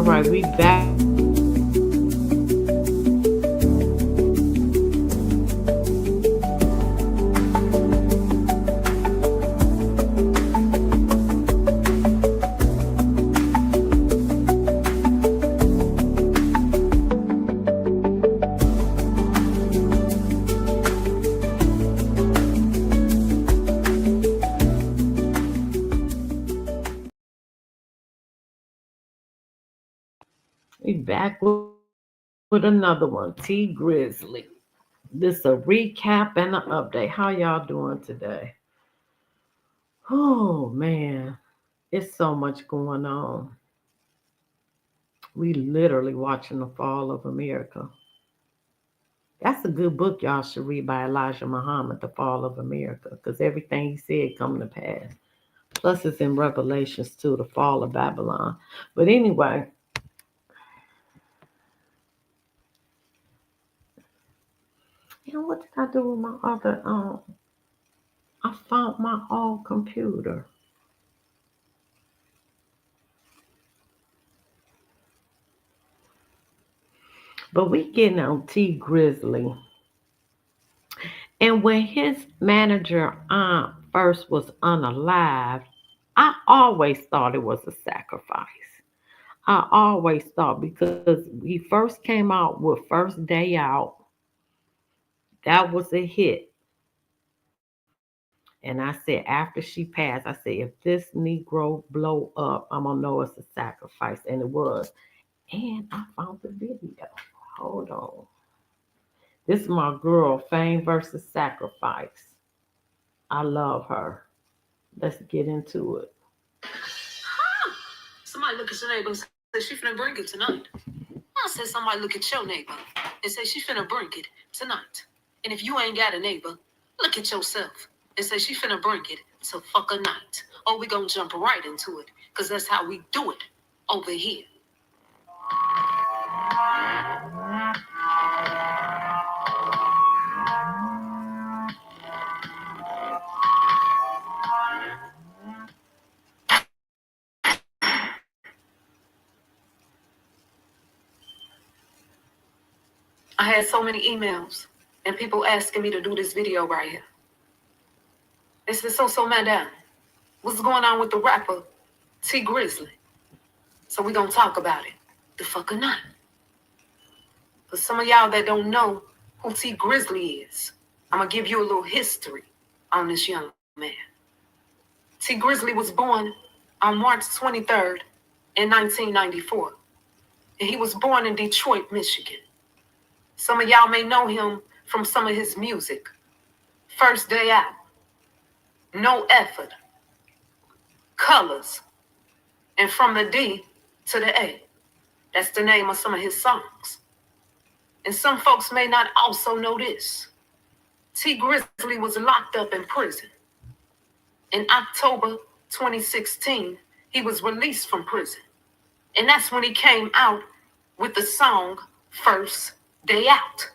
All right, we back. We back with another one. T Grizzly. This a recap and an update. How y'all doing today? Oh man, it's so much going on. We literally watching the fall of America. That's a good book y'all should read by Elijah Muhammad, The Fall of America, because everything he said come to pass. Plus it's in Revelations too, the fall of Babylon. But anyway, what did I do with my other I found my old computer. But we getting on T Grizzly. And when his manager aunt first was unalive, I always thought it was a sacrifice. I always thought because he first came out with First Day Out, that was a hit. And I said, after she passed, I said, if this Negro blow up, I'm gonna know it's a sacrifice. And it was. And I found the video. Hold on. This is my girl, Fame versus Sacrifice. I love her. Let's get into it. Somebody look at your neighbor and say she finna bring it tonight. I said somebody look at your neighbor and say she finna bring it tonight. And if you ain't got a neighbor, look at yourself and say she finna bring it to fuck a night. Or we gonna jump right into it, because that's how we do it over here. I had so many emails and people asking me to do this video right here. They said, so, madam, what's going on with the rapper T Grizzly? So we gonna talk about it. The fucking night. For some of y'all that don't know who T Grizzly is, I'm gonna give you a little history on this young man. T Grizzly was born on March 23rd in 1994. And he was born in Detroit, Michigan. Some of y'all may know him from some of his music. First Day Out, No Effort, Colors, and From the D to the A. That's the name of some of his songs. And some folks may not also know this. T Grizzly was locked up in prison. In October 2016, he was released from prison. And that's when he came out with the song First Day Out.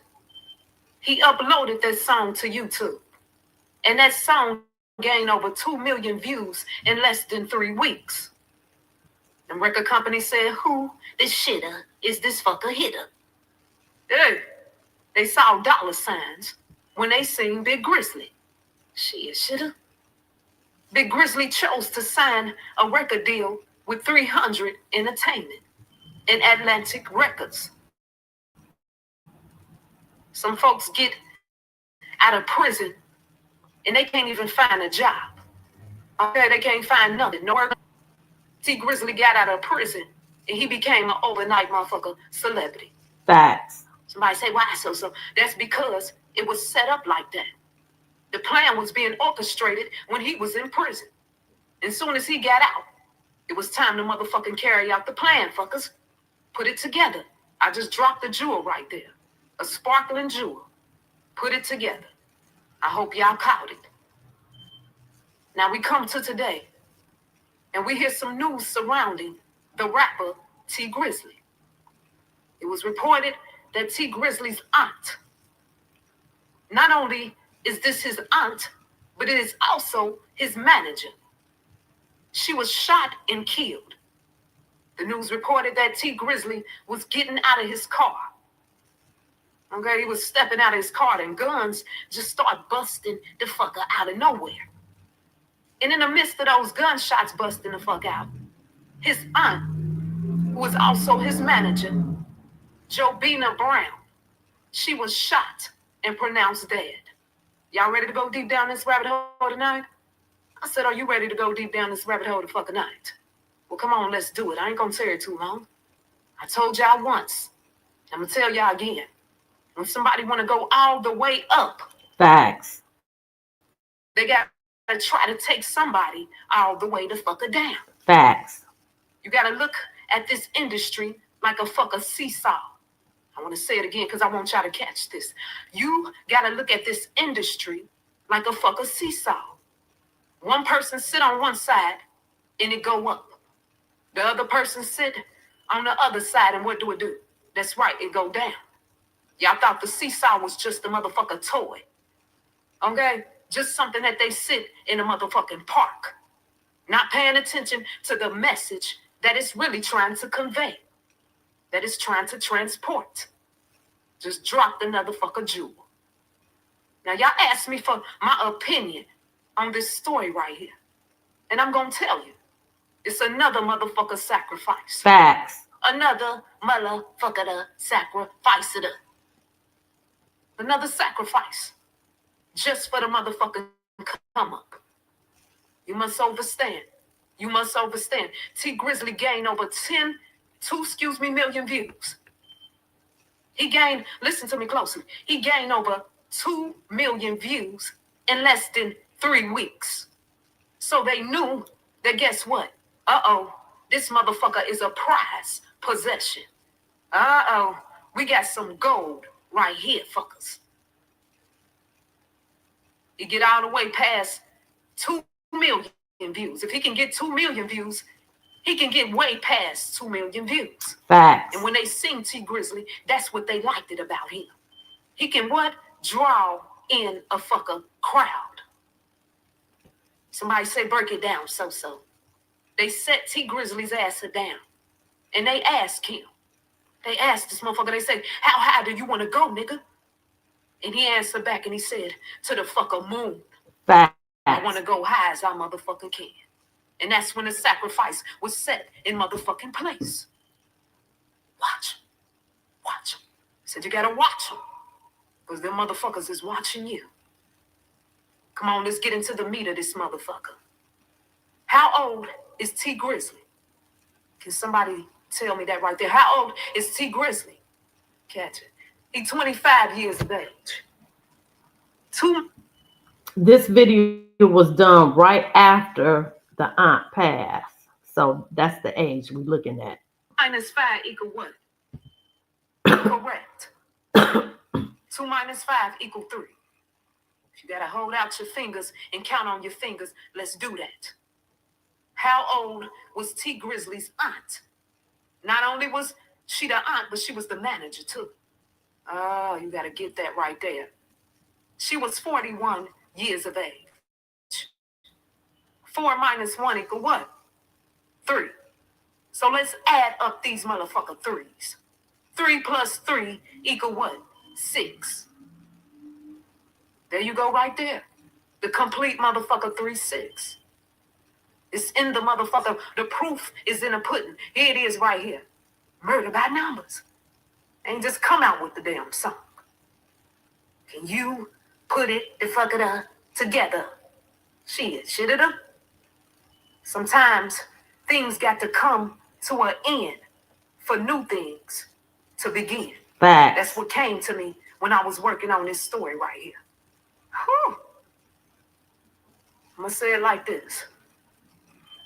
He uploaded that song to YouTube. And that song gained over 2 million views in less than 3 weeks. The record company said, who this shitter is this fucker hitter? Hey, they saw dollar signs when they seen Big Grizzly. Shit, shitter. Big Grizzly chose to sign a record deal with 300 Entertainment and Atlantic Records. Some folks get out of prison and they can't even find a job. Okay, they can't find nothing. No work. T Grizzly got out of prison and he became an overnight motherfucker celebrity. Facts. Somebody say, why so? That's because it was set up like that. The plan was being orchestrated when he was in prison. As soon as he got out, it was time to motherfucking carry out the plan, fuckers. Put it together. I just dropped the jewel right there. A sparkling jewel. Put it together. I hope y'all caught it. Now we come to today, and we hear some news surrounding the rapper T Grizzly. It was reported that T Grizzly's aunt, not only is this his aunt, but it is also his manager. She was shot and killed. The news reported that T Grizzly was getting out of his car. Okay, he was stepping out of his car and guns just start busting the fucker out of nowhere. And in the midst of those gunshots busting the fuck out, his aunt, who was also his manager, Jobina Brown, she was shot and pronounced dead. Y'all ready to go deep down this rabbit hole tonight? I said, are you ready to go deep down this rabbit hole the fucking night? Well, come on, let's do it. I ain't gonna tear it too long. I told y'all once. I'm gonna tell y'all again. When somebody wanna go all the way up, facts. They gotta try to take somebody all the way to fucker down. Facts. You gotta look at this industry like a fucker seesaw. I want to say it again because I want y'all to catch this. You gotta look at this industry like a fucker seesaw. One person sit on one side and it go up. The other person sit on the other side and what do? That's right, it go down. Y'all thought the seesaw was just a motherfucker toy. Okay? Just something that they sit in a motherfucking park. Not paying attention to the message that it's really trying to convey. That it's trying to transport. Just dropped another fucker jewel. Now y'all asked me for my opinion on this story right here. And I'm gonna tell you. It's another motherfucker sacrifice. Facts. Another motherfucker sacrifice. Another sacrifice. Just for the motherfucker come up. You must understand. You must understand. T Grizzly gained over 2 million views. He gained, listen to me closely, he gained over 2 million views in less than 3 weeks. So they knew that guess what? This motherfucker is a prize possession. We got some gold right here, fuckers. He get all the way past 2 million views. If he can get 2 million views, he can get way past 2 million views. Facts. And when they sing T Grizzly, that's what they liked it about him. He can what? Draw in a fucker crowd. Somebody say break it down, so. They set T Grizzly's ass down. And they asked him. They asked this motherfucker, they say, how high do you want to go, nigga? And he answered back and he said, to the fucker moon. Facts. I want to go high as I motherfucking can. And that's when the sacrifice was set in motherfucking place. Watch. Watch. Said you gotta watch them. Because them motherfuckers is watching you. Come on, let's get into the meat of this motherfucker. How old is T Grizzly? Can somebody tell me that right there? How old is T Grizzly? Catch it. He's 25 years of age. This video was done right after the aunt passed. So that's the age we're looking at. Minus 5 equal what? Correct. 2 minus 5 equal 3. If you gotta hold out your fingers and count on your fingers, let's do that. How old was T Grizzly's aunt? Not only was she the aunt, but she was the manager too. Oh, you gotta get that right there. She was 41 years of age. 4 minus 1 equal what? 3. So let's add up these motherfucker 3s. 3 plus 3 equal what? 6. There you go right there. The complete motherfucker 3-6. It's in the motherfucker. The proof is in the pudding. Here it is right here. Murder by numbers. Ain't just come out with the damn song. Can you put it the fuck it up together? Shit it up. Sometimes things got to come to an end for new things to begin. Facts. That's what came to me when I was working on this story right here. Whew. I'm going to say it like this.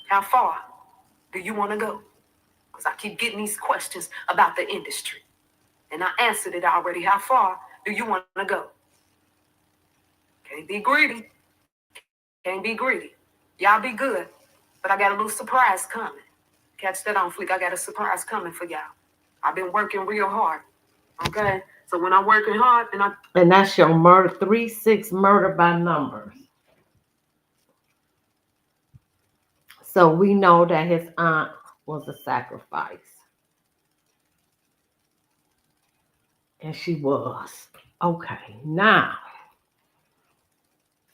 How far do you want to go? Because I keep getting these questions about the industry. And I answered it already. How far do you want to go? Can't be greedy. Can't be greedy. Y'all be good. But I got a little surprise coming. Catch that on fleek. I got a surprise coming for y'all. I've been working real hard. Okay? So when I'm working hard and that's your murder 3-6 murder by numbers. So we know that his aunt was a sacrifice. And she was. Okay, now.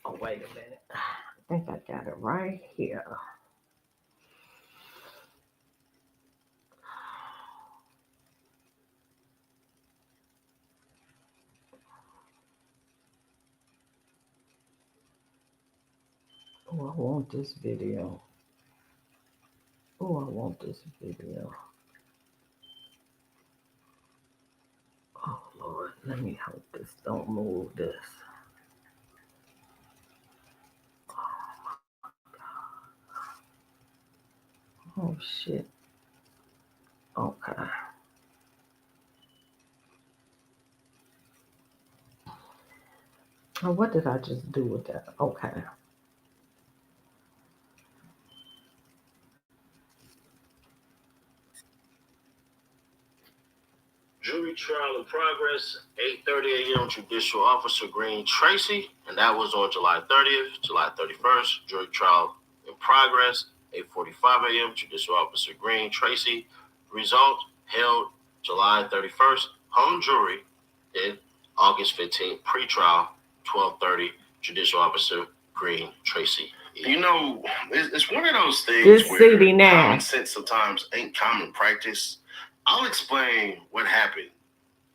Oh, wait a minute. I think I got it right here. Oh, I want this video. Oh, I want this video. Oh, Lord, let me hope this don't move this. Oh, shit. Okay. Oh, what did I just do with that? Okay. Jury trial in progress, 8:30 a.m. Judicial Officer Green Tracy, and that was on July 30th, July 31st. Jury trial in progress, 8:45 a.m. Judicial Officer Green Tracy. Result held July 31st. Hung jury then August 15th. Pre-trial, 12:30. Judicial Officer Green Tracy. You know, it's one of those things This where city common now. sense sometimes ain't common practice. I'll explain what happened.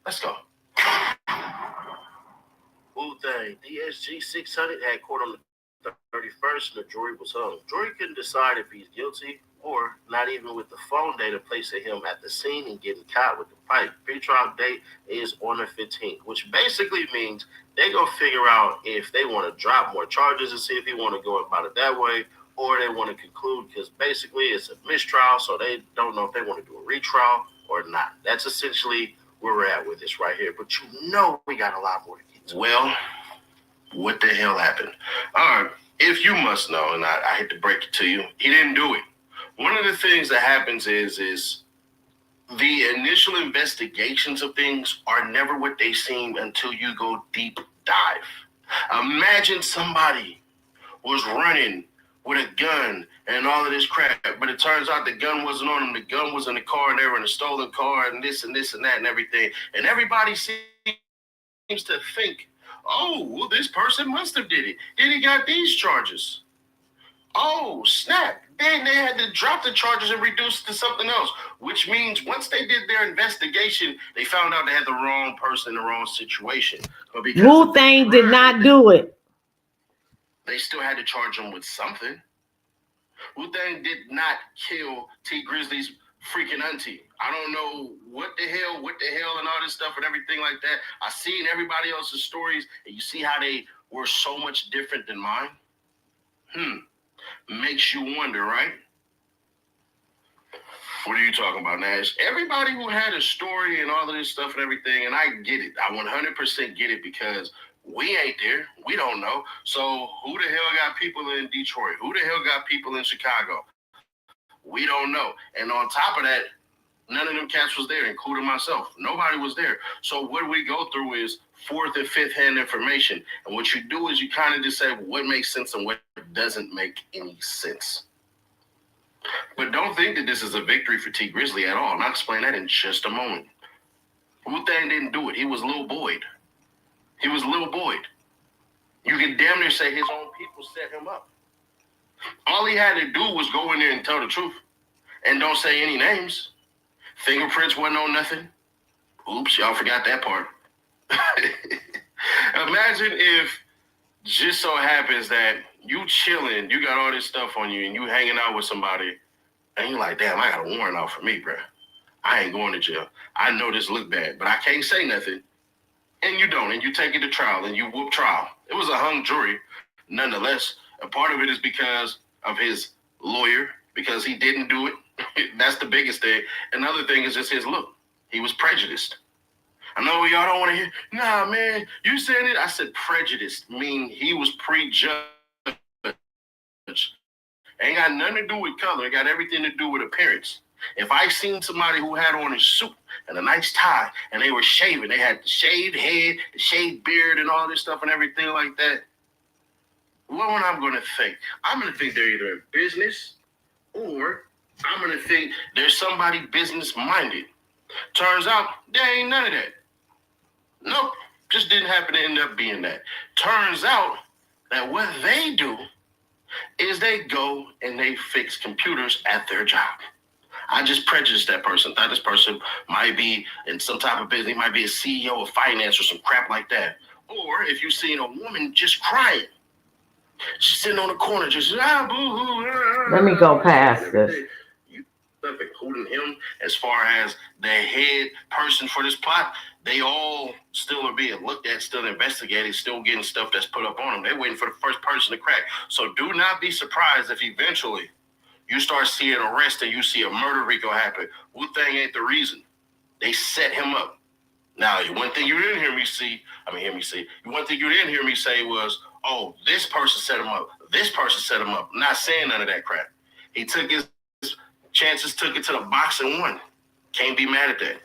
Let's go. Thang, DSG 600 had court on the 31st, and the jury was hung. Jury couldn't decide if he's guilty or not, even with the phone data placed at him at the scene and getting caught with the pipe. Pre-trial date is on the 15th, which basically means they're going to figure out if they want to drop more charges and see if he want to go about it that way, or they want to conclude, because basically it's a mistrial, so they don't know if they want to do a retrial or not. That's essentially where we're at with this right here. But you know we got a lot more to get to. Well, what the hell happened? All right, if you must know, and I hate to break it to you, he didn't do it. One of the things that happens is the initial investigations of things are never what they seem until you go deep dive. Imagine somebody was running with a gun and all of this crap, but it turns out the gun wasn't on them. The gun was in the car, and they were in a stolen car, and this and this and that and everything. And everybody seems to think, oh, well, this person must have did it. Then he got these charges. Oh, snap. Then they had to drop the charges and reduce it to something else, which means once they did their investigation, they found out they had the wrong person in the wrong situation. But because Wu-Tang did not do it. they still had to charge him with something. Wu-Tang did not kill T Grizzley's freaking auntie. I don't know what the hell, and all this stuff and everything like that. I seen everybody else's stories, and you see how they were so much different than mine. Makes you wonder, right? What are you talking about, Nash? Everybody who had a story and all of this stuff and everything, and I get it. I 100% get it, because we ain't there. We don't know. So who the hell got people in Detroit? Who the hell got people in Chicago? We don't know. And on top of that, none of them cats was there, including myself. Nobody was there. So what we go through is fourth and fifth hand information. And what you do is you kind of just say what makes sense and what doesn't make any sense. But don't think that this is a victory for T Grizzley at all. And I'll explain that in just a moment. Wu-Tang didn't do it. He was Lil Boyd. He was Lil Boyd. You can damn near say his own people set him up. All he had to do was go in there and tell the truth. And don't say any names. Fingerprints wasn't on nothing. Oops, y'all forgot that part. Imagine if just so happens that you chilling, you got all this stuff on you, and you hanging out with somebody, and you're like, damn, I got a warrant out for me, bro. I ain't going to jail. I know this look bad, but I can't say nothing. And you don't, and you take it to trial, and you whoop trial. It was a hung jury, nonetheless. And part of it is because of his lawyer, because he didn't do it. That's the biggest thing. Another thing is just his look. He was prejudiced. I know y'all don't want to hear, nah, man, you said it. I said prejudiced, meaning he was prejudged. Ain't got nothing to do with color. It got everything to do with appearance. If I seen somebody who had on a suit and a nice tie and they were shaving, they had the shaved head, the shaved beard, and all this stuff and everything like that, what am I going to think? I'm going to think they're either in business or I'm going to think there's somebody business-minded. Turns out there ain't none of that. Nope, just didn't happen to end up being that. Turns out that what they do is they go and they fix computers at their job. I just prejudiced that person. Thought this person might be in some type of business. He might be a CEO of finance or some crap like that. Or if you've seen a woman just crying, she's sitting on the corner just, boo-hoo. Let me go past this. You stuff including him as far as the head person for this plot. They all still are being looked at, still investigated, still getting stuff that's put up on them. They're waiting for the first person to crack. So do not be surprised if eventually you start seeing arrests and you see a murder Rico happen. Wu-Thang ain't the reason. They set him up. Now, one thing you didn't hear me say was, oh, this person set him up. This person set him up. I'm not saying none of that crap. He took his chances, took it to the box and won. Can't be mad at that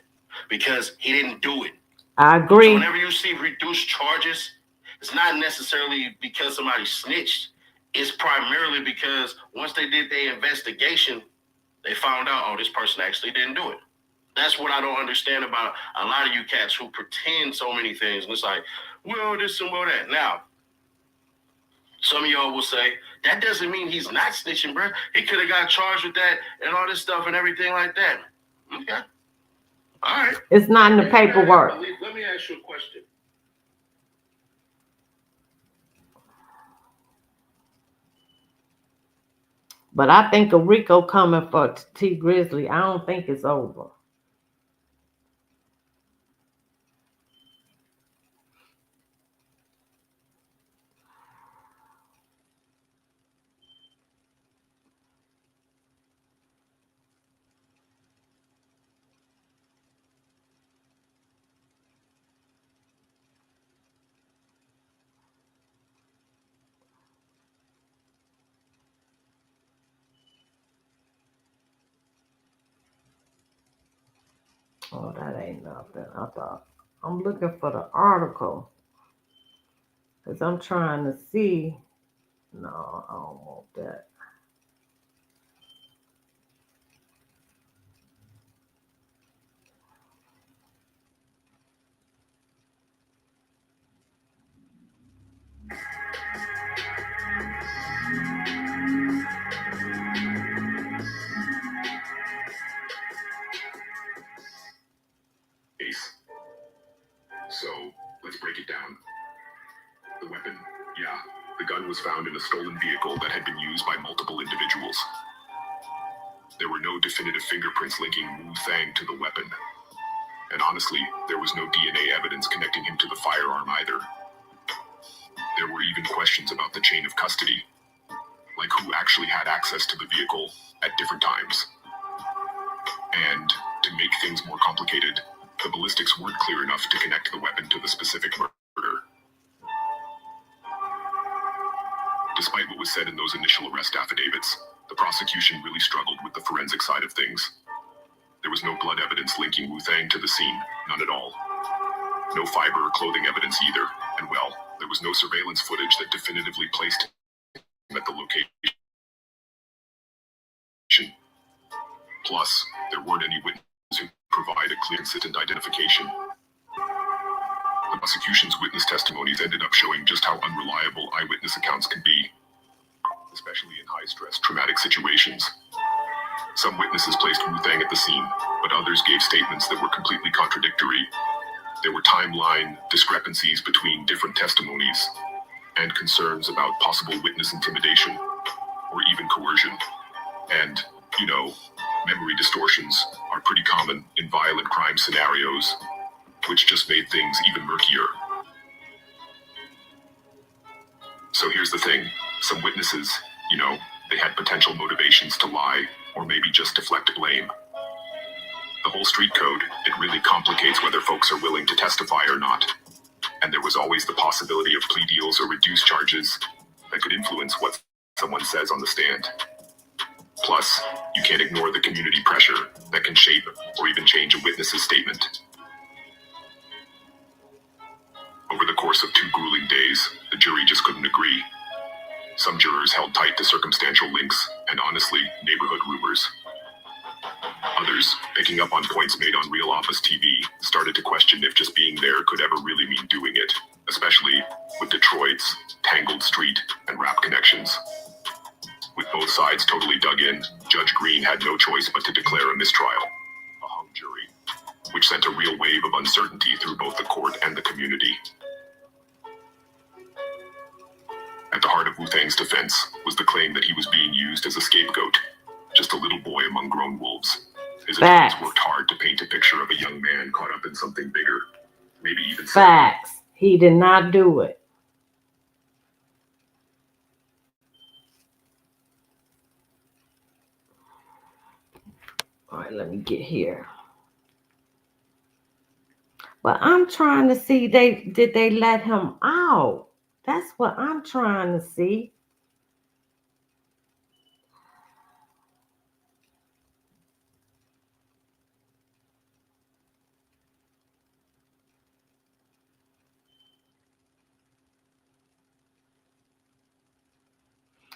because he didn't do it. I agree. So whenever you see reduced charges, it's not necessarily because somebody snitched. It's primarily because once they did their investigation, they found out, oh, this person actually didn't do it. That's what I don't understand about a lot of you cats who pretend so many things. And it's like, well, this and well, that. Now, some of y'all will say, that doesn't mean he's not snitching, bro. He could have got charged with that and all this stuff and everything like that. Okay. All right. It's not in the paperwork. Let me ask you a question. But I think a Rico coming for T Grizzley, I don't think it's over. Oh, that ain't nothing. I'm looking for the article because I'm trying to see. No, I don't want that. Ace. So, let's break it down. The weapon, yeah, the gun was found in a stolen vehicle that had been used by multiple individuals. There were no definitive fingerprints linking Wu-Thang to the weapon. And honestly, there was no DNA evidence connecting him to the firearm either. There were even questions about the chain of custody, like who actually had access to the vehicle at different times. And to make things more complicated, the ballistics weren't clear enough to connect the weapon to the specific murder. Despite what was said in those initial arrest affidavits, the prosecution really struggled with the forensic side of things. There was no blood evidence linking Wu-Thang to the scene, none at all. No fiber or clothing evidence either, and well, there was no surveillance footage that definitively placed him at the location. Plus, there weren't any witnesses who provide a clear, consistent identification. The prosecution's witness testimonies ended up showing just how unreliable eyewitness accounts can be, especially in high-stress, traumatic situations. Some witnesses placed Wu-Thang at the scene, but others gave statements that were completely contradictory. There were timeline discrepancies between different testimonies, and concerns about possible witness intimidation, or even coercion. And, memory distortions are pretty common in violent crime scenarios, which just made things even murkier. So here's the thing. Some witnesses, they had potential motivations to lie, or maybe just deflect blame. The whole street code, it really complicates whether folks are willing to testify or not. And there was always the possibility of plea deals or reduced charges that could influence what someone says on the stand. Plus, you can't ignore the community pressure that can shape or even change a witness's statement. Over the course of 2 grueling days, the jury just couldn't agree. Some jurors held tight to circumstantial links and honestly, neighborhood rumors. others, picking up on points made on real office TV, started to question if just being there could ever really mean doing it, especially with Detroit's tangled street and rap connections. With both sides totally dug in, Judge Green had no choice but to declare a mistrial, a hung jury, which sent a real wave of uncertainty through both the court and the community. At the heart of Wu-Thang's defense was the claim that he was being used as a scapegoat, just a little boy among grown wolves. His attorneys worked hard to paint a picture of a young man caught up in something bigger, maybe even facts. He did not do it. All right, let me get here. But I'm trying to see, did they let him out? That's what I'm trying to see.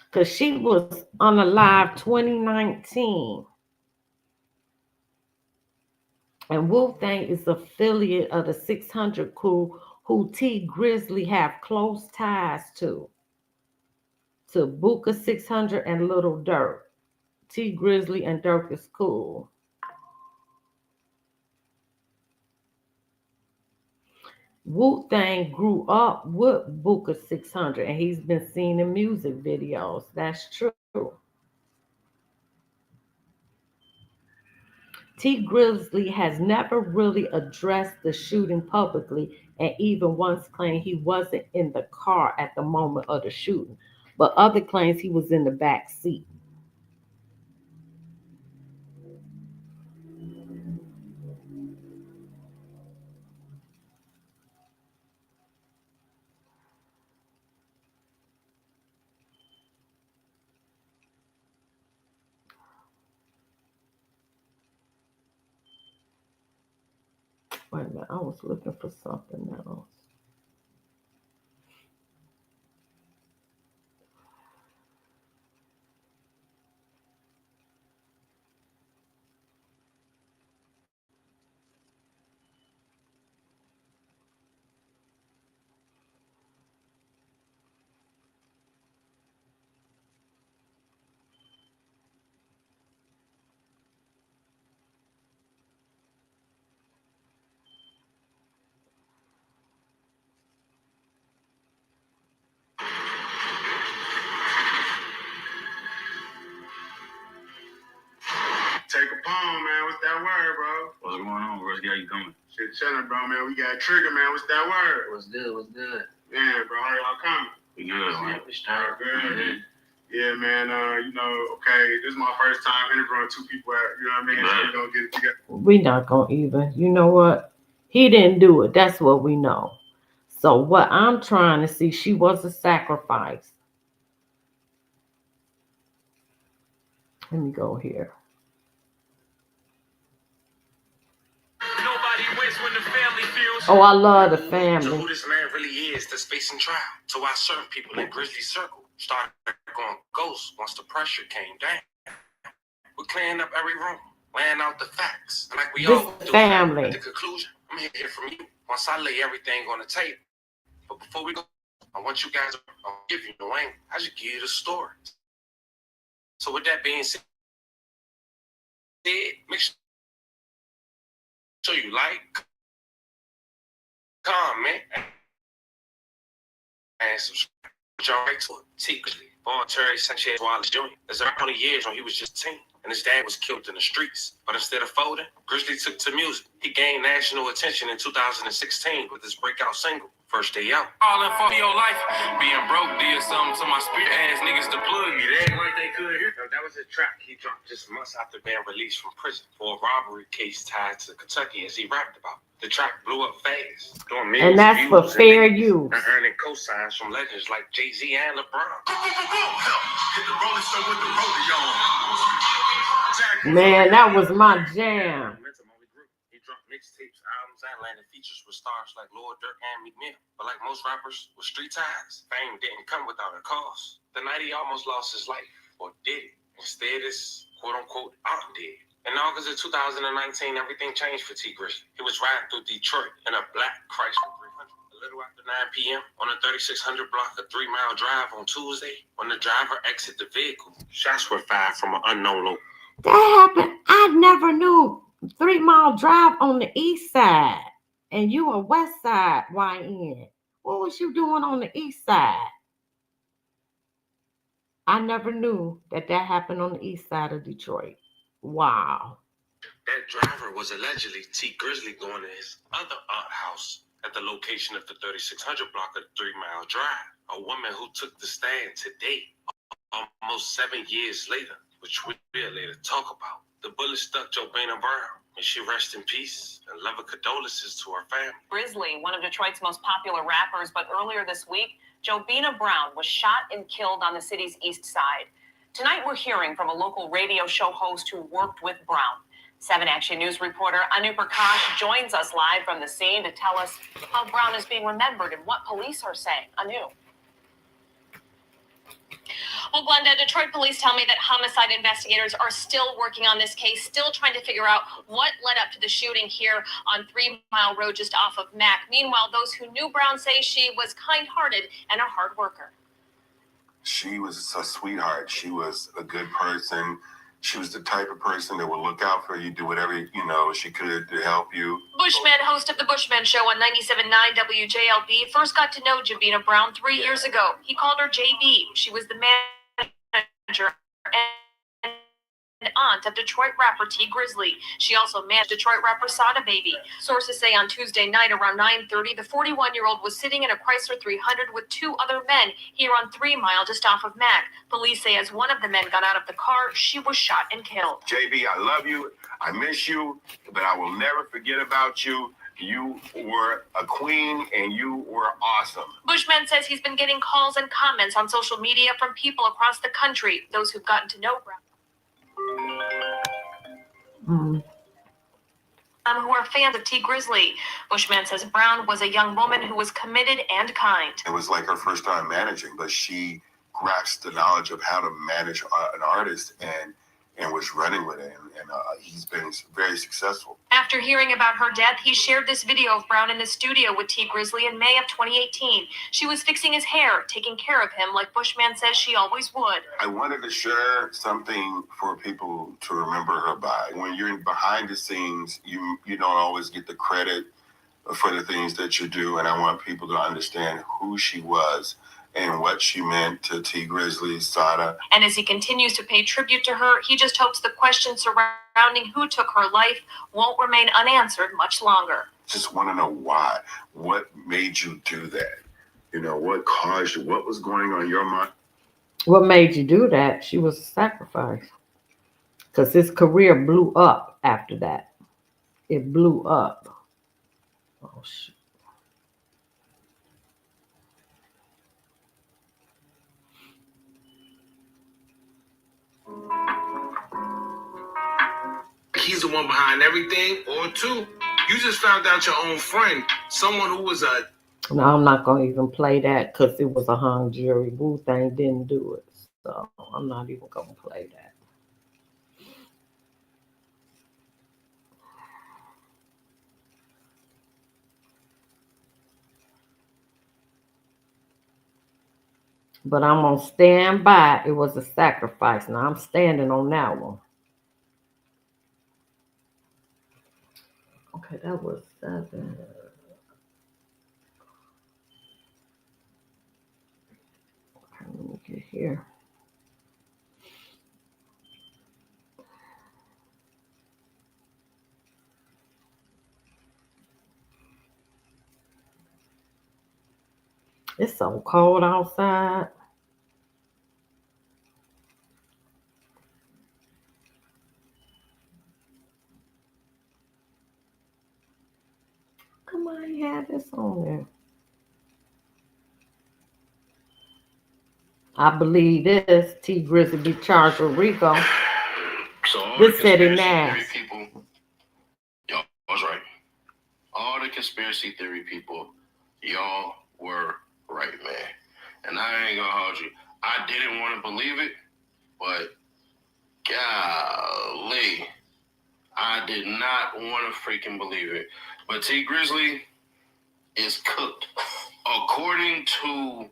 Because she was on a live 2019. And Wu-Thang is affiliate of the 600 crew who T Grizzley have close ties to Booker 600 and Little Durk. T Grizzley and Durk is cool. Wu-Thang grew up with Booker 600 and he's been seen in music videos. That's true. T Grizzley has never really addressed the shooting publicly and even once claimed he wasn't in the car at the moment of the shooting, but other claims he was in the back seat. Wait a minute, I was looking for something else. Take a poem, man. What's that word, bro? What's going on, bro? How you coming? Shit, chilling, bro, man. We got trigger, man. What's that word? What's good? What's good? Man, bro, how y'all coming? We good, man. We straight. Good. Mm-hmm. Yeah, man. Okay, this is my first time interviewing two people. You know what I mean? So we gonna get it together. We not gonna even. You know what? He didn't do it. That's what we know. So what I'm trying to see, she was a sacrifice. Let me go here. Nobody wins when the family feels. Oh, I love the To family. who this man really is that's facing trial. To why certain people in Grizzly Circle started going ghost once the pressure came down. We're clearing up every room, laying out the facts. Like we all do. Family. At the conclusion, I'm here to hear from you once I lay everything on the table. But before we go, I want you guys to give you the angle. I just give you the story. So with that being said, make sure you like, comment, and subscribe. Y'all right to it. Secretly, born Terry Sanchez Wallace Jr. There's around 20 years when he was just 10, and his dad was killed in the streets. But instead of folding, Grizzly took to music. He gained national attention in 2016 with his breakout single, First Day Out. All in for your life. Being broke did something to my spirit ass niggas to plug me. They act like they could hear. That was a track he dropped just months after being released from prison for a robbery case tied to Kentucky, as he rapped about. The track blew up fast, doing millions And that's of for views fair and use. earning cosigns from legends like Jay-Z and LeBron. Man, that was my jam. He dropped mixtapes, albums, and landed features with stars like Lord Durk and Meek Mill. But like most rappers with street ties, fame didn't come without a cost. The night he almost lost his life, or did it? Instead, his quote-unquote aunt did. In August of 2019, everything changed for T. Grizzley. He was riding through Detroit in a black Chrysler 300. A little after 9 p.m. on a 3600 block, a 3-mile drive on Tuesday, when the driver exited the vehicle, shots were fired from an unknown location. That happened. I never knew. 3-mile drive on the east side. And you a west side YN. What was you doing on the east side? I never knew that happened on the east side of Detroit. Wow. That driver was allegedly T. Grizzley going to his other aunt house at the location of the 3600 block of the 3-mile drive. A woman who took the stand today, almost 7 years later, which we'll later talk about. The bullet stuck Jobina Brown. May she rest in peace and love and condolences to her family. Grizzley, one of Detroit's most popular rappers, but earlier this week, Jobina Brown was shot and killed on the city's east side. Tonight, we're hearing from a local radio show host who worked with Brown. 7 Action News reporter Anu Prakash joins us live from the scene to tell us how Brown is being remembered and what police are saying. Anu. Well, Glenda, Detroit police tell me that homicide investigators are still working on this case, still trying to figure out what led up to the shooting here on 3 Mile Road just off of Mac. Meanwhile, those who knew Brown say she was kind-hearted and a hard worker. She was a sweetheart. She was a good person. She was the type of person that would look out for you, do whatever, she could to help you. Bushman, host of the Bushman Show on 97.9 WJLB, first got to know Jobina Brown 3 years ago. He called her JB. She was the manager and aunt of Detroit rapper T. Grizzley. She also managed Detroit rapper Sada Baby. Sources say on Tuesday night around 9:30, the 41-year-old was sitting in a Chrysler 300 with 2 other men here on 3 Mile just off of Mac. Police say as one of the men got out of the car, she was shot and killed. JB, I love you. I miss you, but I will never forget about you. You were a queen and you were awesome. Bushman says he's been getting calls and comments on social media from people across the country, those who've gotten to know Brown. Who are fans of T. Grizzley. Bushman says Brown was a young woman who was committed and kind. It was like her first time managing, but she grasped the knowledge of how to manage an artist and was running with it. And he's been very successful. After hearing about her death, he shared this video of Brown in the studio with T. Grizzley in May of 2018. She was fixing his hair, taking care of him like Bushman says she always would. I wanted to share something for people to remember her by. When you're behind the scenes, you don't always get the credit for the things that you do. And I want people to understand who she was and what she meant to T. Grizzley, Sada. And as he continues to pay tribute to her, he just hopes the questions surrounding who took her life won't remain unanswered much longer. Just want to know why. What made you do that? What caused you? What was going on in your mind? What made you do that? She was a sacrifice. Because his career blew up after that. It blew up. Oh, shit. He's the one behind everything, or 2, you just found out your own friend, someone who was a... No, I'm not going to even play that because it was a hung jury. Thang didn't do it. So I'm not even going to play that. But I'm going to stand by. It was a sacrifice. Now I'm standing on that one. Okay, that was 7. Okay, let me get here. It's so cold outside. Come on, you have this on there. I believe this T. Grizzley be charged with RICO. So all This the said it conspiracy now. theory people, y'all was right. All the conspiracy theory people, y'all were right, man. And I ain't gonna hold you. I didn't want to believe it, but golly, I did not want to freaking believe it. But T Grizzly is cooked. According to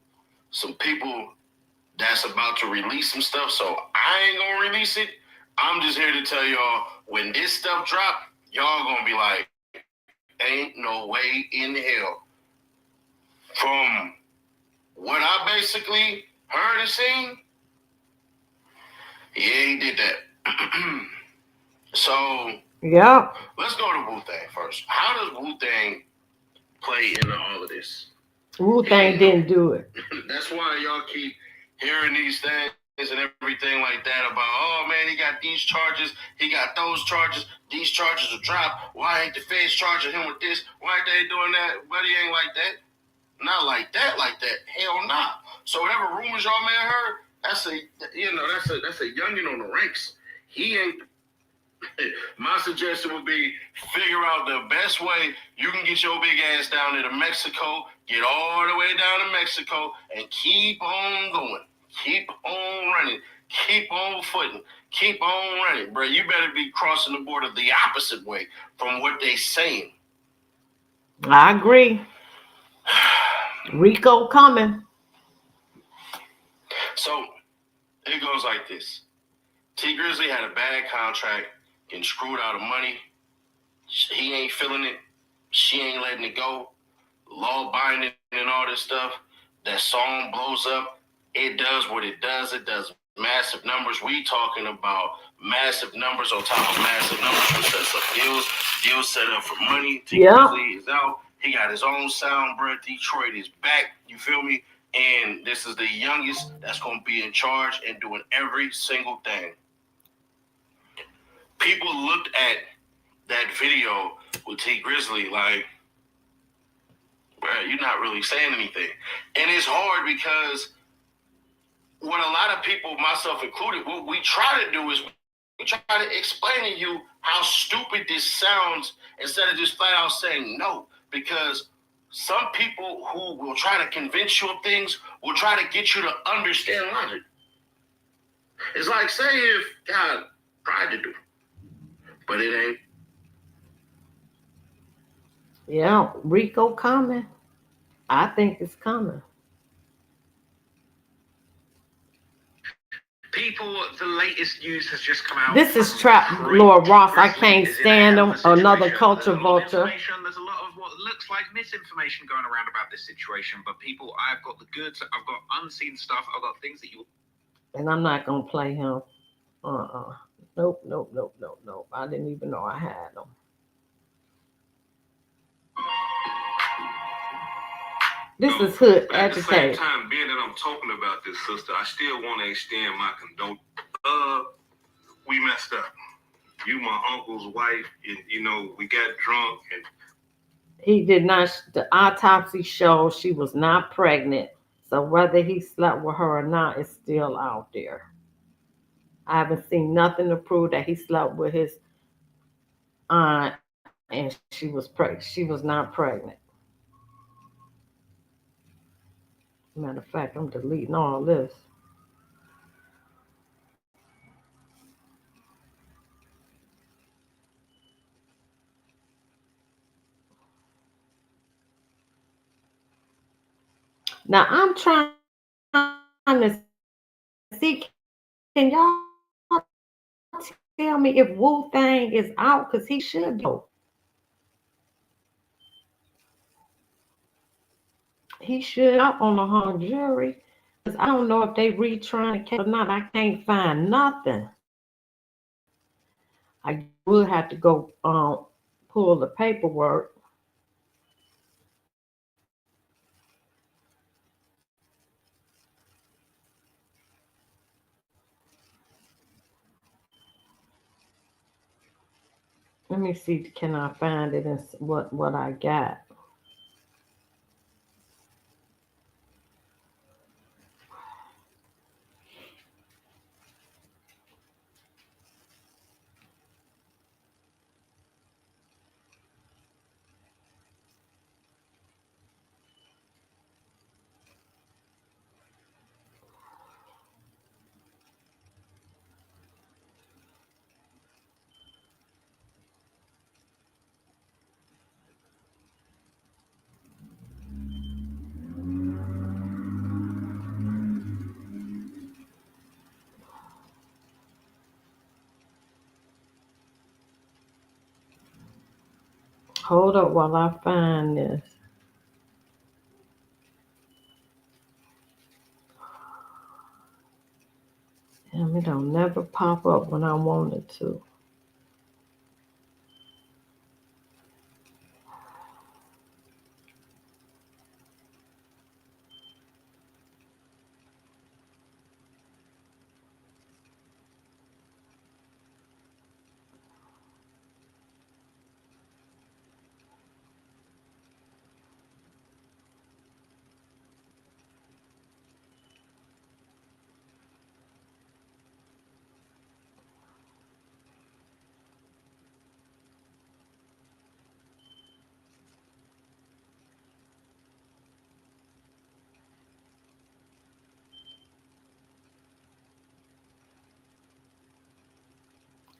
some people that's about to release some stuff, so I ain't gonna release it. I'm just here to tell y'all, when this stuff drop, y'all gonna be like, ain't no way in hell. From what I basically heard and seen, yeah, he did that. So Yep. let's go to Wu-Tang first. How does Wu-Tang play into all of this? Wu-Tang didn't do it. That's why y'all keep hearing these things and everything like that about, oh man, he got these charges, he got those charges, these charges will drop. Why ain't the feds charging him with this? Why ain't they doing that? But he ain't like that. Not like that, like that. Hell nah. So whatever rumors y'all may have heard, that's a youngin on the ranks. He ain't. My suggestion would be figure out the best way you can get your big ass down there to Mexico, get all the way down to Mexico, and keep on going. Keep on running. Keep on footing. Keep on running, bro. You better be crossing the border the opposite way from what they saying. I agree. Rico coming. So it goes like this. T Grizzly had a bad contract, getting screwed out of money. He ain't feeling it. She ain't letting it go. Law binding and all this stuff. That song blows up. It does what it does. It does massive numbers. We talking about massive numbers on top of massive numbers, which sets up deals. Deals set up for money. T Grizzly is out. He got his own sound, bro. Detroit is back. You feel me? And this is the youngest that's going to be in charge and doing every single thing. People looked at that video with T Grizzly like, bro, you're not really saying anything. And it's hard because what a lot of people, myself included, what we try to do is we try to explain to you how stupid this sounds instead of just flat out saying no. Because some people who will try to convince you of things will try to get you to understand logic. It's like, say if God tried to do, but it ain't. Yeah, Rico coming. I think it's coming. People, the latest news has just come out. This is Trap Lord Ross. I can't stand him. Another culture vulture. There's a lot of what looks like misinformation going around about this situation, but people, I've got the goods, I've got unseen stuff, I've got things that you... And I'm not going to play him. Nope. I didn't even know I had him. This is hood At the same agitated. time, being that I'm talking about this, sister, I still want to extend my condolence. We messed up. You, my uncle's wife, and, you know, we got drunk. And He did not, the autopsy showed she was not pregnant. So whether he slept with her or not is still out there. I haven't seen nothing to prove that he slept with his aunt and she was pregnant. She was not pregnant. Matter of fact, I'm deleting all this. Now I'm trying to see, can y'all tell me if Wu-Tang is out? Because he should be. He should out on the hung jury. Because I don't know if they retrying the case or not. I can't find nothing. I will have to go pull the paperwork. Let me see, can I find it and what I got? Hold up while I find this. Damn, it don't never pop up when I want it to.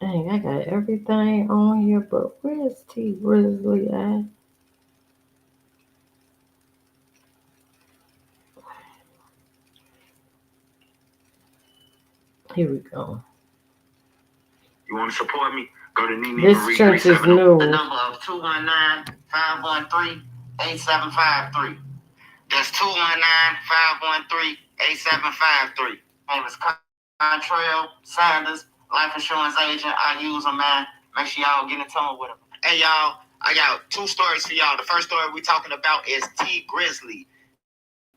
Dang, I got everything on here, but where's T Grizzly at? Here we go. You want to support me? Go to Nene This Marie church is 370. new. The number of 219-513-8753. That's 219-513-8753. Name is Contrail Sanders, life insurance agent. I use them, man. Make sure y'all get in tune with them. Hey, y'all, I got 2 stories for y'all. The first story we're talking about is T Grizzley.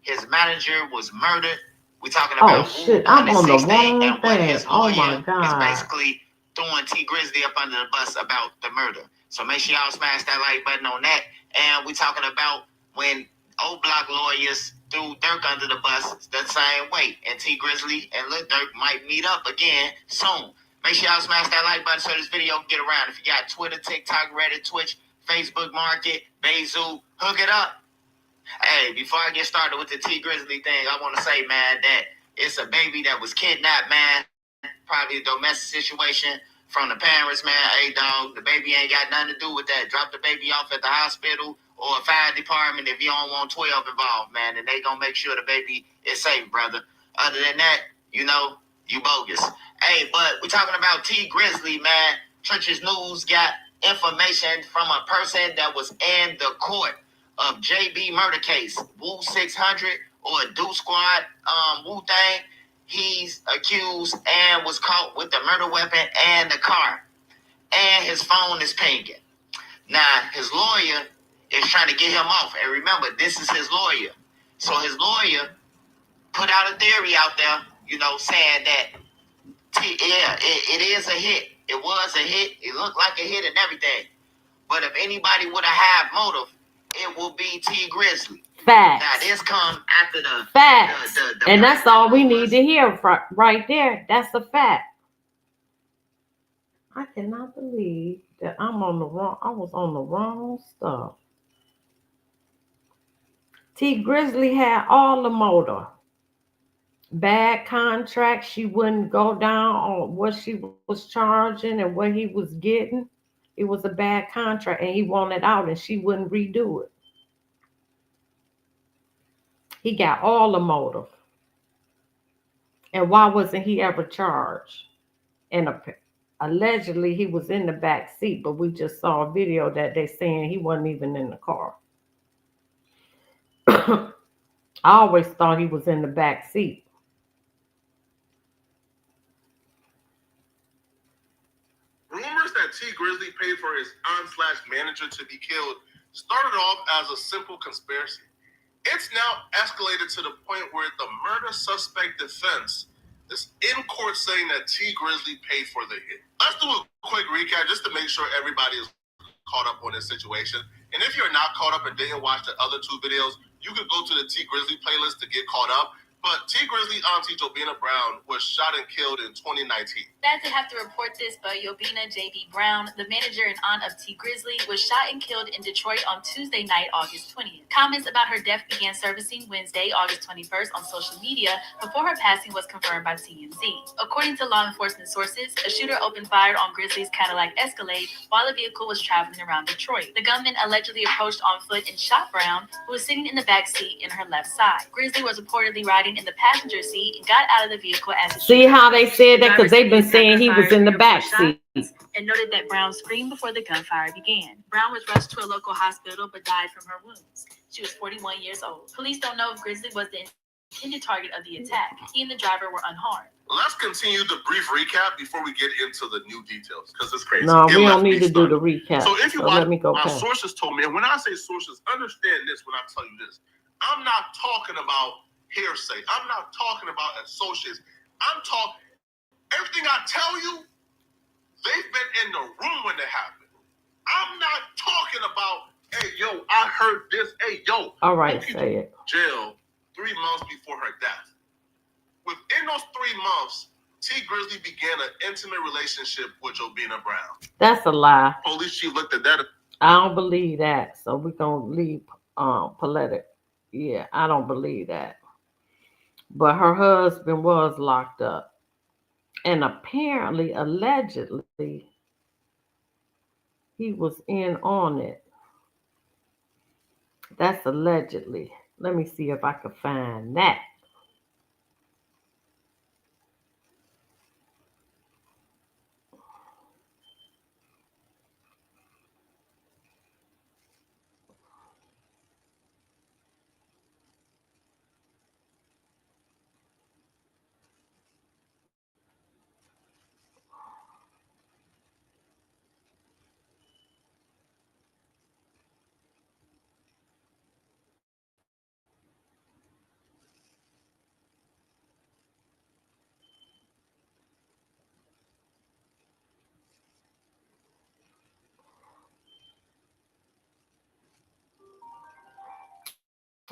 His manager was murdered. We're talking about shit, I'm on the wrong and what his thing. Oh lawyer my is God. basically throwing T Grizzley up under the bus about the murder. So make sure y'all smash that like button on that. And we're talking about when O Block lawyers threw Dirk under the bus the same way. And T Grizzley and Lil Dirk might meet up again soon. Make sure y'all smash that like button so this video can get around. If you got Twitter, TikTok, Reddit, Twitch, Facebook Market, Bayzoo, hook it up. Hey, before I get started with the T Grizzley thing, I want to say, man, that it's a baby that was kidnapped, man. Probably a domestic situation from the parents, man. Hey, dog, the baby ain't got nothing to do with that. Drop the baby off at the hospital or a fire department if you don't want 12 involved, man. And they gonna make sure the baby is safe, brother. Other than that, you know, you bogus. Hey, but we're talking about T Grizzley, man. Church's News got information from a person that was in the court of JB murder case, Woo 600 or Do Squad, Wu Thang. He's accused and was caught with the murder weapon and the car. And his phone is pinging. Now, his lawyer is trying to get him off. And remember, this is his lawyer. So his lawyer put out a theory out there, you know, saying that, it is a hit. It was a hit. It looked like a hit and everything. But if anybody would have had motive, it will be T Grizzly. Facts. Now, this come after the Facts. the And that's all we need to hear right there. That's a fact. I cannot believe that I was on the wrong stuff. T Grizzly had all the motive. Bad contract. She wouldn't go down on what she was charging and what he was getting. It was a bad contract and he wanted out and she wouldn't redo it. He got all the motive. And why wasn't he ever charged? And allegedly he was in the back seat, but we just saw a video that they saying he wasn't even in the car. I always thought he was in the back seat. Rumors that T Grizzly paid for his aunt/manager to be killed started off as a simple conspiracy. It's now escalated to the point where the murder suspect defense is in court saying that T Grizzly paid for the hit. Let's do a quick recap just to make sure everybody is caught up on this situation. And if you're not caught up and didn't watch the other 2 videos, you could go to the T Grizzly playlist to get caught up. But T Grizzly auntie Jobina Brown was shot and killed in 2019. Sad to have to report this, but Yobina J.B. Brown, the manager and aunt of T Grizzly, was shot and killed in Detroit on Tuesday night, August 20th. Comments about her death began surfacing Wednesday, August 21st on social media before her passing was confirmed by TMZ. According to law enforcement sources, a shooter opened fire on Grizzly's Cadillac Escalade while the vehicle was traveling around Detroit. The gunman allegedly approached on foot and shot Brown, who was sitting in the back seat in her left side. Grizzly was reportedly riding hiding in the passenger seat and got out of the vehicle as it See how they said that? Because they've been saying he was in the back seat. And noted that Brown screamed before the gunfire began. Brown was rushed to a local hospital but died from her wounds. She was 41 years old. Police don't know if Grizzley was the intended target of the attack. He and the driver were unharmed. Let's continue the brief recap before we get into the new details, because it's crazy. No, we don't need to do the recap. So if you let me go my past. sources told me, and when I say sources, understand this when I tell you this. I'm not talking about hearsay. I'm not talking about associates. I'm talking, everything I tell you, they've been in the room when it happened. I'm not talking about, hey, yo, I heard this. Hey, yo. All right, say it. Jail 3 months before her death. Within those 3 months, T. Grizzley began an intimate relationship with Jobina Brown. That's a lie. Police chief looked at that. I don't believe that. So we're going to leave Paulette. Yeah, I don't believe that. But her husband was locked up. And apparently, allegedly, he was in on it. That's allegedly. Let me see if I can find that.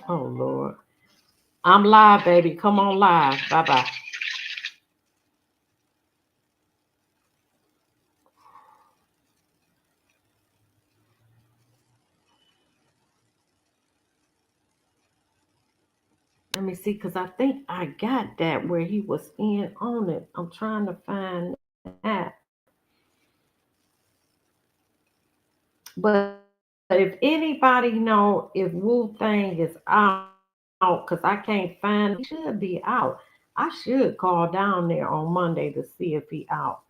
Oh, Lord. I'm live, baby. Come on live. Bye-bye. Let me see, because I think I got that where he was in on it. I'm trying to find that. But if anybody know if Thang is out, because I can't find, he should be out. I should call down there on Monday to see if he out.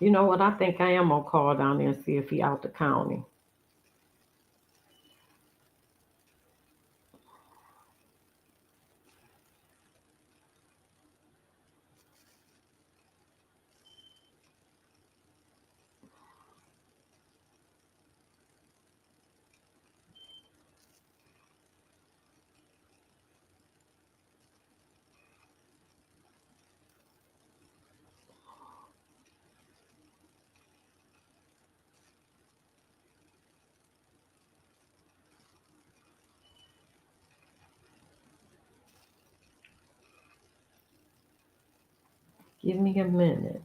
You know what? I think I am going to call down there and see if he out the county. Give me a minute.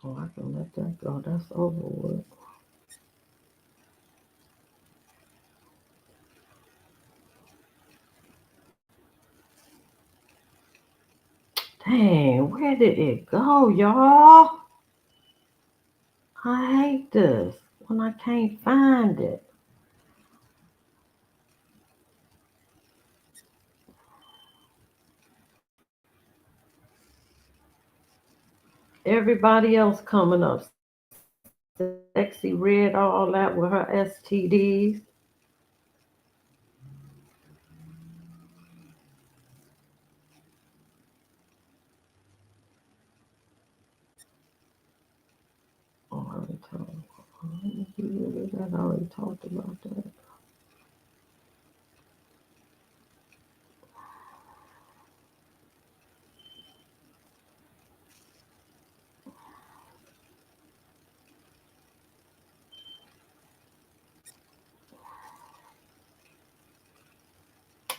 Oh, I can let that go. That's over with. Dang, where did it go, y'all? I hate this when I can't find it. Everybody else coming up. Sexy Red, all that with her STDs. Oh, I already talked about that.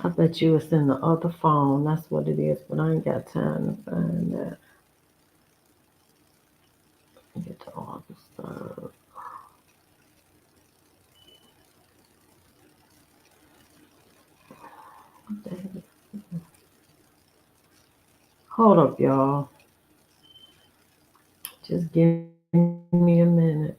I bet you it's in the other phone. That's what it is, but I ain't got time to find that. Get to August 3rd. What the heck? Hold up, y'all. Just give me a minute.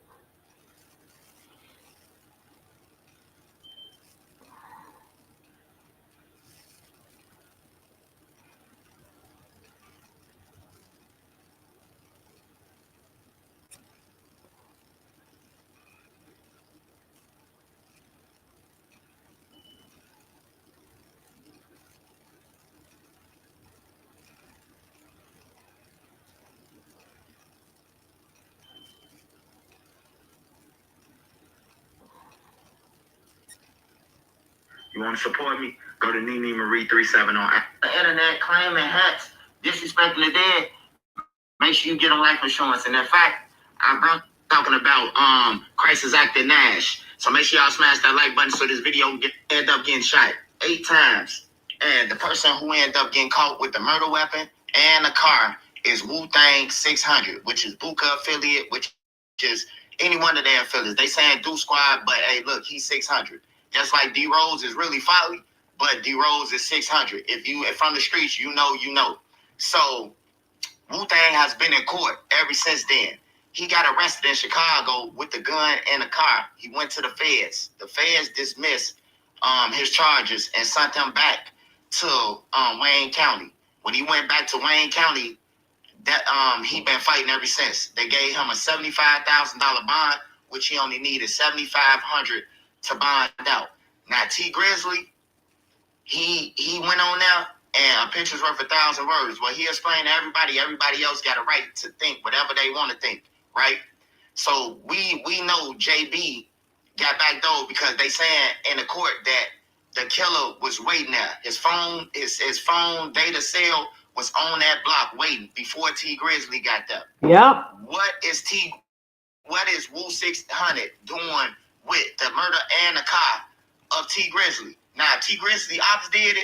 You want to support me? Go to Nene Marie 37 on the internet claiming hats, disrespecting the dead. Make sure you get on life insurance. And in fact, I brought talking about Crisis Actor Nash. So make sure y'all smash that like button so this video end up getting shot 8 times. And the person who ended up getting caught with the murder weapon and the car is Thang 600, which is Buka affiliate, which is any one of their affiliates. They saying Do Squad, but hey, look, he's 600. Just like D Rose is really Folly, but D Rose is 600. If you from the streets, you know, you know. So Wu-Tang has been in court ever since then. He got arrested in Chicago with the gun and the car. He went to the feds. The feds dismissed his charges and sent him back to Wayne County. When he went back to Wayne County, that he been fighting ever since. They gave him a $75,000 bond, which he only needed $7,500 to bond out. Now T Grizzley, he went on now, and a picture's worth 1,000 words. Well, he explained to everybody else got a right to think whatever they want to think, right? So we know JB got backdoored because they saying in the court that the killer was waiting there. His phone data cell was on that block waiting before T Grizzley got there. Yep. What is Wu 600 doing with the murder and the car of T Grizzley? Now, if T Grizzley Ops did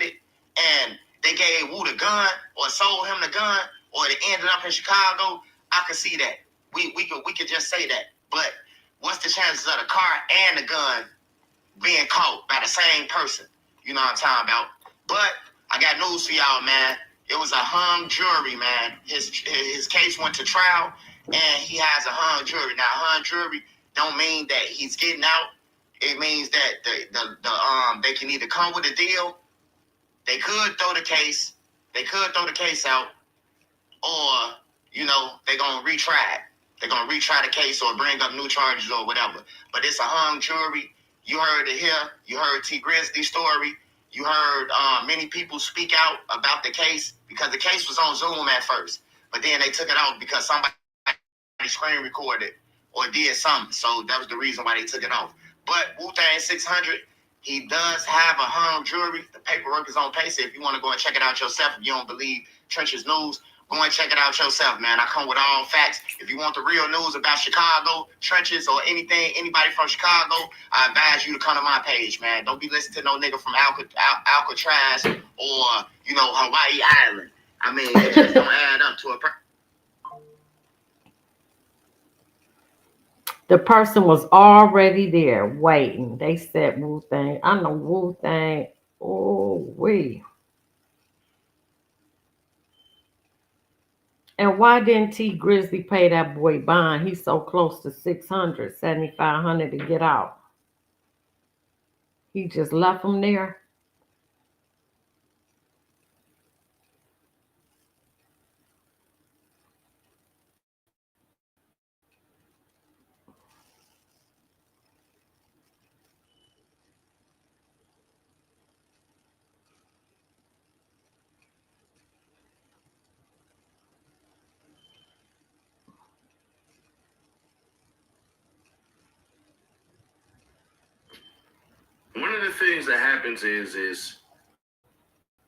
it, and they gave Wu the gun or sold him the gun, or it ended up in Chicago, I could see that. We could just say that. But what's the chances of the car and the gun being caught by the same person? You know what I'm talking about? But I got news for y'all, man. It was a hung jury, man. His case went to trial, and he has a hung jury. Now, hung jury don't mean that he's getting out. It means that they can either come with a deal, they could throw the case out, or they're gonna retry it. They're gonna retry the case or bring up new charges or whatever. But it's a hung jury. You heard it here. You heard T Grizzly's story. You heard many people speak out about the case because the case was on Zoom at first, but then they took it off because somebody screen recorded or did something. So that was the reason why they took it off. But Wu-Tang 600, he does have a hung jury. The paperwork is on Pacer. If you want to go and check it out yourself, if you don't believe Trench's news, go and check it out yourself, man. I come with all facts. If you want the real news about Chicago, Trenches, or anybody from Chicago, I advise you to come to my page, man. Don't be listening to no nigga from Alcatraz or, Hawaii Island. I mean, it just don't add up to a person. The person was already there waiting. They said Wu-Tang. I know Wu-Tang. Oh, wait. And why didn't T Grizzly pay that boy bond? He's so close to 600, 7,500 to get out. He just left him there. One of the things that happens is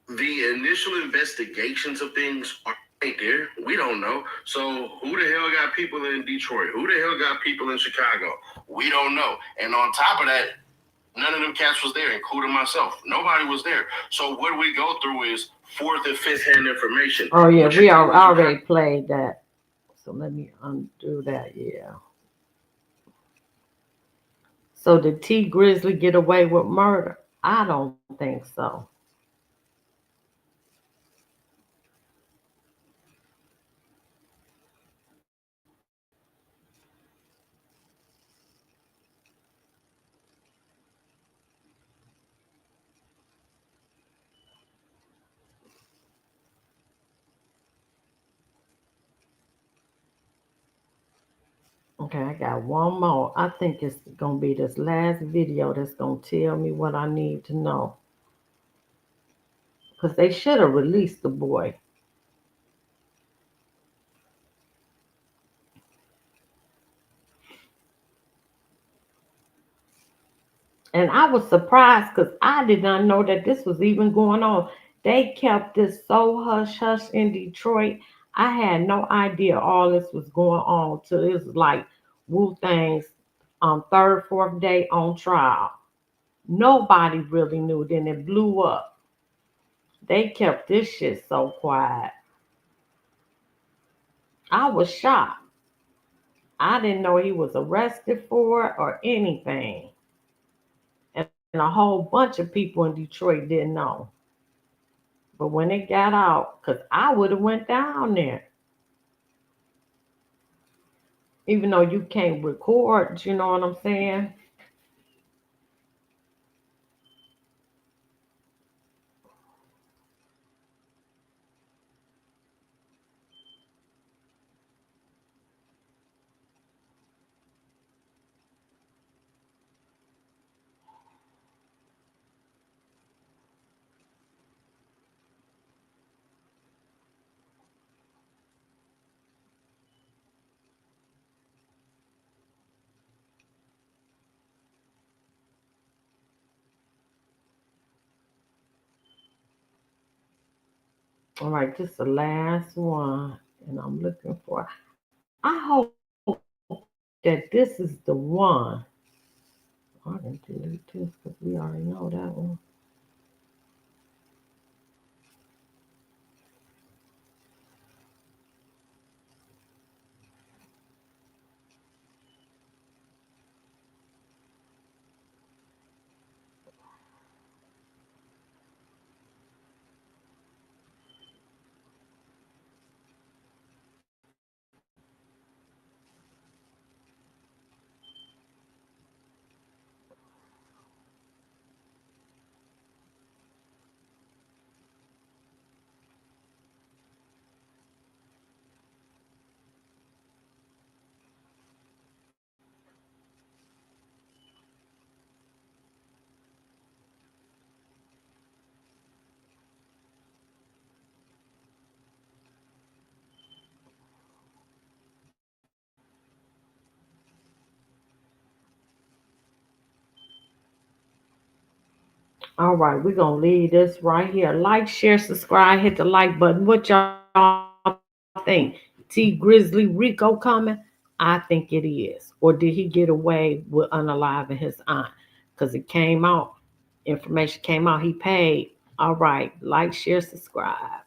the initial investigations of things ain't there. We don't know. So who the hell got people in Detroit? Who the hell got people in Chicago? We don't know. And on top of that, None of them cats was there, including myself. Nobody was there. So what we go through is fourth and fifth hand information. Oh yeah, we already played that. So let me undo that. Yeah. So did T Grizzly get away with murder? I don't think so. Okay, I got one more. I think it's going to be this last video that's going to tell me what I need to know. Because they should have released the boy. And I was surprised because I did not know that this was even going on. They kept this so hush-hush in Detroit. I had no idea all this was going on till it was like Wu-Tang's third, fourth day on trial. Nobody really knew. Then it blew up. They kept this shit so quiet. I was shocked. I didn't know he was arrested for it or anything. And a whole bunch of people in Detroit didn't know. But when it got out, because I would have went down there. Even though you can't record, you know what I'm saying? All right, this is the last one. And I'm looking for, I hope that this is the one. I can delete this because we already know that one. All right, we're going to leave this right here. Like, share, subscribe, hit the like button. What y'all think? T Grizzly Rico coming? I think it is. Or did he get away with unaliving his aunt? Because it came out, information came out, he paid. All right, like, share, subscribe.